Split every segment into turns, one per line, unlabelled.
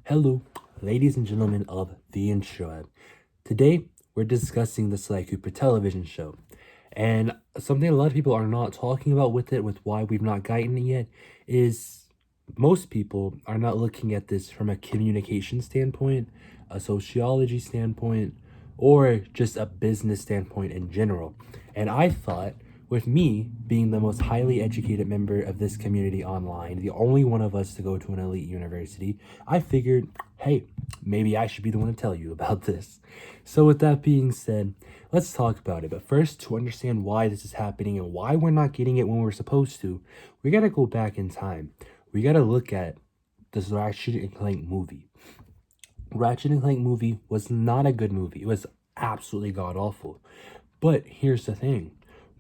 Hello, ladies and gentlemen of the Intro. Today, we're discussing the Sly Cooper television show. And something a lot of people are not talking about with it, with why we've not gotten it yet, is most people are not looking at this from a communication standpoint, a sociology standpoint, or just a business standpoint in general. And I thought, with me being the most highly educated member of this community online, the only one of us to go to an elite university, I figured, hey, maybe I should be the one to tell you about this. So, with that being said, let's talk about it. But first, to understand why this is happening and why we're not getting it when we're supposed to, we gotta go back in time. We gotta look at this Ratchet and Clank movie. Ratchet and Clank movie was not a good movie. It was absolutely god awful. But here's the thing.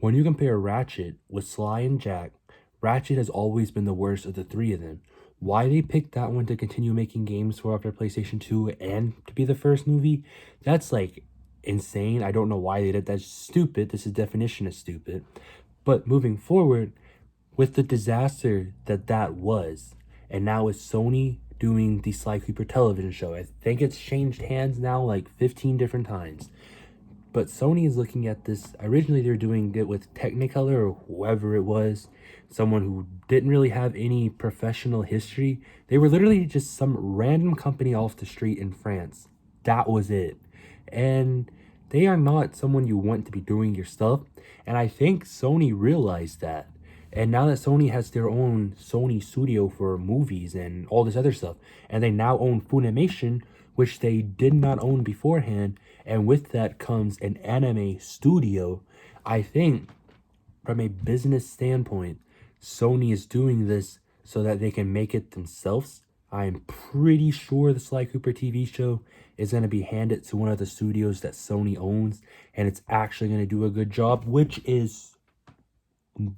When you compare Ratchet with Sly and Jack, Ratchet has always been the worst of the three of them. Why they picked that one to continue making games for after PlayStation 2 and to be the first movie, that's like insane. I don't know why they did that. That's stupid. This is definition of stupid. But moving forward, with the disaster that was, and now with Sony doing the Sly Cooper television show, I think it's changed hands now like 15 different times. But Sony is looking at this. Originally, they were doing it with Technicolor or whoever it was, someone who didn't really have any professional history. They were literally just some random company off the street in France. That was it. And they are not someone you want to be doing your stuff. And I think Sony realized that. And now that Sony has their own Sony studio for movies and all this other stuff, and they now own Funimation, which they did not own beforehand, and with that comes an anime studio, I think from a business standpoint, Sony is doing this so that they can make it themselves. I am pretty sure the Sly Cooper TV show is going to be handed to one of the studios that Sony owns, and it's actually going to do a good job, which is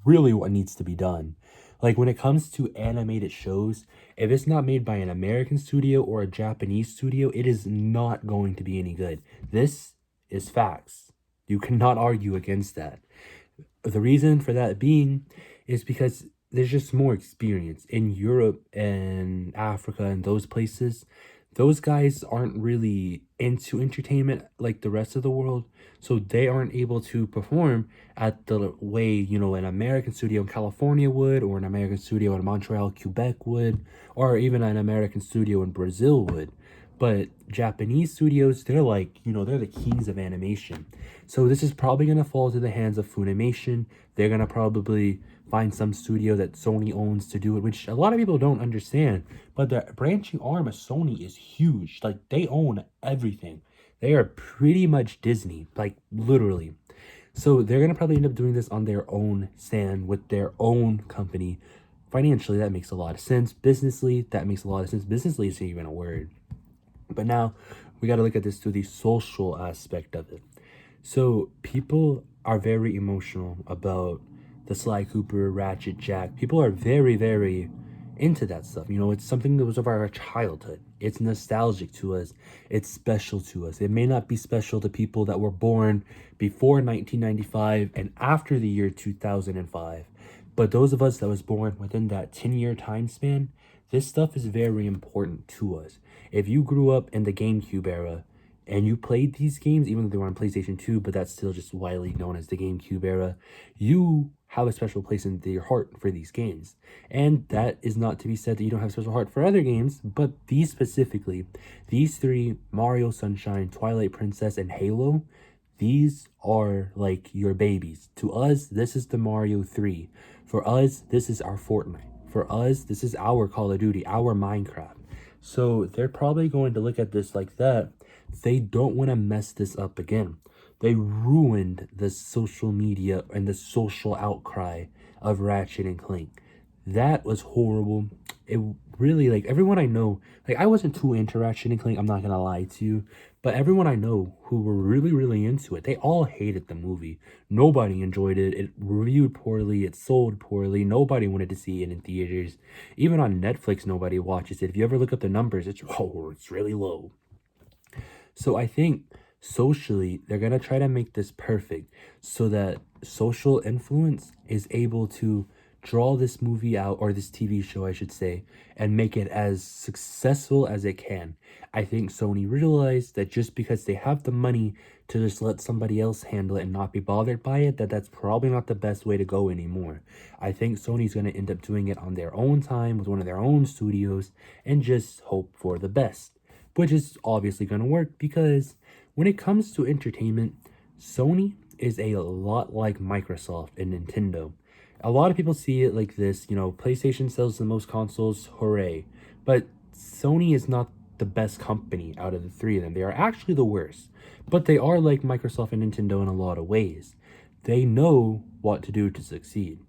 really what needs to be done. Like when it comes to animated shows, if it's not made by an American studio or a Japanese studio, it is not going to be any good. This is facts. You cannot argue against that. The reason for that being is because there's just more experience in Europe and Africa and those places. Those guys aren't really into entertainment like the rest of the world, so they aren't able to perform at the way, an American studio in California would, or an American studio in Montreal, Quebec would, or even an American studio in Brazil would. But Japanese studios, they're like, they're the kings of animation. So this is probably going to fall to the hands of Funimation. They're going to probably find some studio that Sony owns to do it, which a lot of people don't understand. But the branching arm of Sony is huge. Like, they own everything. They are pretty much Disney, like, literally. So they're going to probably end up doing this on their own stand with their own company. Financially, that makes a lot of sense. Businessly, that makes a lot of sense. Businessly isn't even a word. But now we got to look at this through the social aspect of it. So people are very emotional about the Sly Cooper, Ratchet, Jack. People are very, very into that stuff. It's something that was of our childhood. It's nostalgic to us. It's special to us. It may not be special to people that were born before 1995 and after the year 2005. But those of us that was born within that 10-year time span, this stuff is very important to us. If you grew up in the GameCube era and you played these games, even though they were on PlayStation 2, but that's still just widely known as the GameCube era, you have a special place in your heart for these games. And that is not to be said that you don't have a special heart for other games, but these specifically, these three, Mario, Sunshine, Twilight Princess, and Halo, these are like your babies. To us, this is the Mario 3. For us, this is our Fortnite. For us, this is our Call of Duty, our Minecraft. So they're probably going to look at this like that. They don't want to mess this up again. They ruined the social media and the social outcry of Ratchet and Clank. That was horrible. It really, like, everyone I know, like, I wasn't too into Ratchet and Clank, I'm not gonna lie to you, but everyone I know who were really, really into it, they all hated the movie. Nobody enjoyed it. It reviewed poorly. It sold poorly. Nobody wanted to see it in theaters. Even on Netflix, nobody watches it. If you ever look up the numbers, it's really low. So I think socially, they're going to try to make this perfect so that social influence is able to draw this movie out, or this TV show, I should say, and make it as successful as it can. I think Sony realized that just because they have the money to just let somebody else handle it and not be bothered by it, that's probably not the best way to go anymore. I think Sony's going to end up doing it on their own time with one of their own studios and just hope for the best, which is obviously going to work because when it comes to entertainment, Sony is a lot like Microsoft and Nintendo. A lot of people see it like this, PlayStation sells the most consoles, hooray. But Sony is not the best company out of the three of them. They are actually the worst. But they are like Microsoft and Nintendo in a lot of ways. They know what to do to succeed.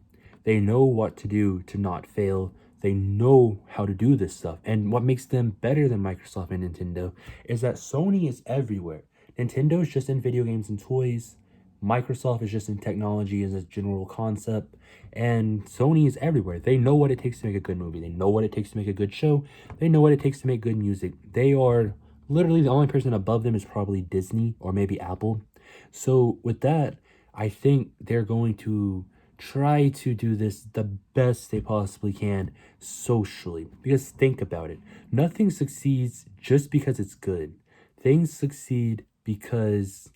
They know what to do to not fail. They know how to do this stuff. And what makes them better than Microsoft and Nintendo is that Sony is everywhere. Nintendo is just in video games and toys. Microsoft is just in technology as a general concept. And Sony is everywhere. They know what it takes to make a good movie. They know what it takes to make a good show. They know what it takes to make good music. They are literally the only person above them is probably Disney or maybe Apple. So with that, I think they're going to try to do this the best they possibly can socially. Because think about it. Nothing succeeds just because it's good. Things succeed because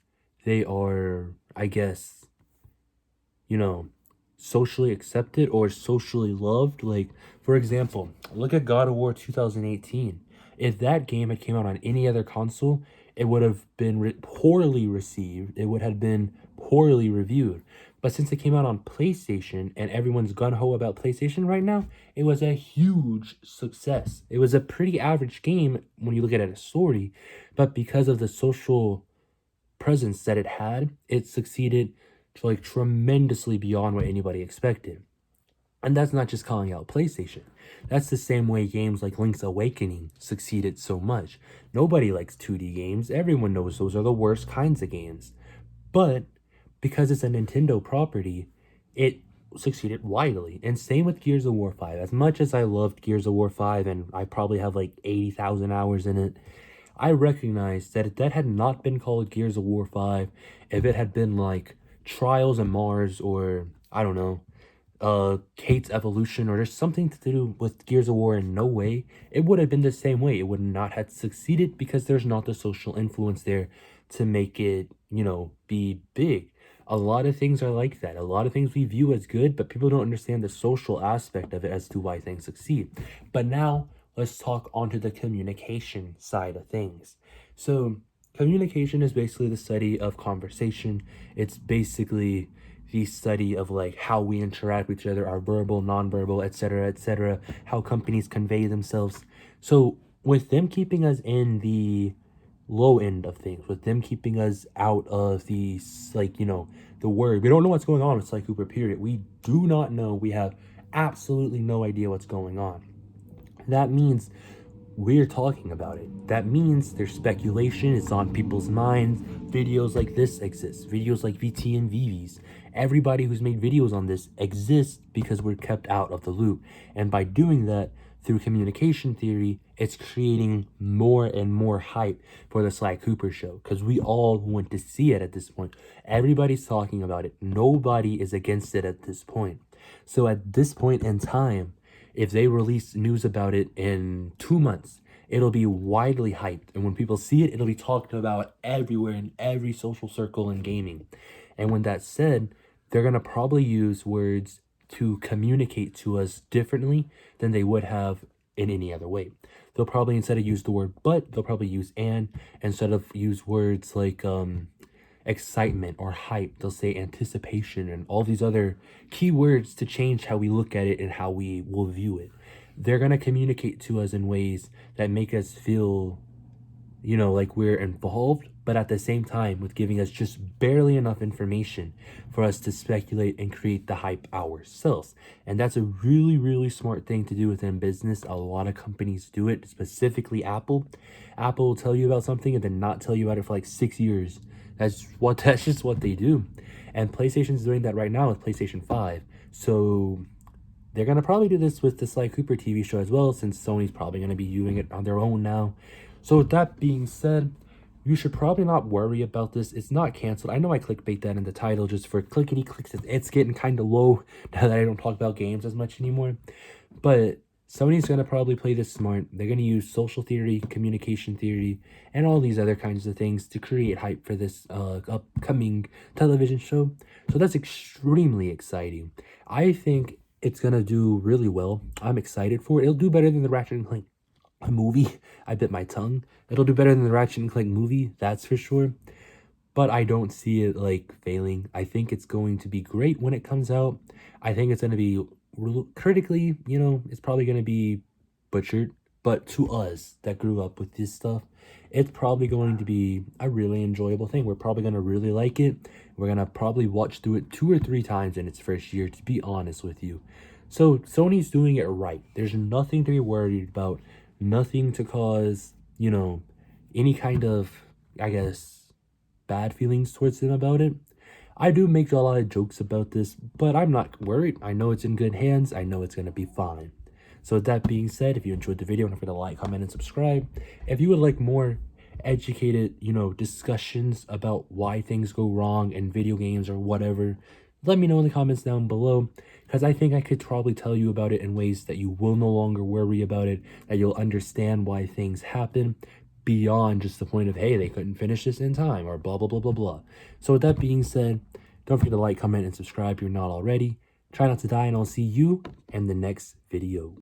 they are, I guess, socially accepted or socially loved. Like, for example, look at God of War 2018. If that game had came out on any other console, it would have been poorly received. It would have been poorly reviewed. But since it came out on PlayStation and everyone's gung-ho about PlayStation right now, it was a huge success. It was a pretty average game when you look at it as story, but because of the social presence that it had, it succeeded to like tremendously beyond what anybody expected. And that's not just calling out PlayStation. That's the same way games like Link's Awakening succeeded so much. Nobody likes 2D games. Everyone knows those are the worst kinds of games. But because it's a Nintendo property, it succeeded widely. And same with Gears of War 5. As much as I loved Gears of War 5 and I probably have like 80,000 hours in it, I recognize that if that had not been called Gears of War 5, if it had been like Trials of Mars or, I don't know, Kate's Evolution or just something to do with Gears of War in no way, it would have been the same way. It would not have succeeded because there's not the social influence there to make it, be big. A lot of things are like that. A lot of things we view as good, but people don't understand the social aspect of it as to why things succeed. But now, let's talk onto the communication side of things. So, communication is basically the study of conversation. It's basically the study of like how we interact with each other, our verbal, nonverbal, etc., how companies convey themselves. So, with them keeping us in the low end of things, with them keeping us out of the the word, we don't know what's going on with Sly Cooper, period. We do not know. We have absolutely no idea what's going on. That means we're talking about it. That means there's speculation, it's on people's minds. Videos like this exist, videos like VT and VVs. Everybody who's made videos on this exists because we're kept out of the loop. And by doing that, through communication theory, it's creating more and more hype for the Sly Cooper show because we all want to see it at this point. Everybody's talking about it. Nobody is against it at this point. So at this point in time, if they release news about it in 2 months, it'll be widely hyped. And when people see it, it'll be talked about everywhere in every social circle in gaming. And when that's said, they're going to probably use words to communicate to us differently than they would have in any other way. They'll probably, instead of use the word but, they'll probably use and. Instead of use words like excitement or hype, they'll say anticipation and all these other keywords to change how we look at it and how we will view it. They're going to communicate to us in ways that make us feel, like we're involved, but at the same time with giving us just barely enough information for us to speculate and create the hype ourselves. And that's a really, really smart thing to do within business. A lot of companies do it, specifically Apple. Apple will tell you about something and then not tell you about it for like 6 years. That's just what they do. And PlayStation's doing that right now with PlayStation 5. So they're going to probably do this with the Sly Cooper TV show as well, since Sony's probably going to be doing it on their own now. So with that being said, you should probably not worry about this. It's not canceled. I know I clickbait that in the title just for clickety clicks. It's getting kind of low now that I don't talk about games as much anymore. But Sony's going to probably play this smart. They're going to use social theory, communication theory, and all these other kinds of things to create hype for this upcoming television show. So that's extremely exciting. I think it's going to do really well. I'm excited for it. It'll do better than the Ratchet and Clank movie. I bit my tongue. It'll do better than the Ratchet and Clank movie, that's for sure. But I don't see it like failing. I think it's going to be great when it comes out. I think it's going to be critically, it's probably going to be butchered. But to us that grew up with this stuff, it's probably going to be a really enjoyable thing. We're probably going to really like it. We're going to probably watch through it 2 or 3 times in its first year, to be honest with you. So Sony's doing it right. There's nothing to be worried about. Nothing to cause, any kind of, I guess, bad feelings towards them about it. I do make a lot of jokes about this, but I'm not worried. I know it's in good hands. I know it's going to be fine. So with that being said, if you enjoyed the video, don't forget to like, comment, and subscribe. If you would like more educated, discussions about why things go wrong in video games or whatever, let me know in the comments down below, because I think I could probably tell you about it in ways that you will no longer worry about it, that you'll understand why things happen beyond just the point of, hey, they couldn't finish this in time, or blah, blah, blah, blah, blah. So with that being said, don't forget to like, comment, and subscribe if you're not already. Try not to die, and I'll see you in the next video.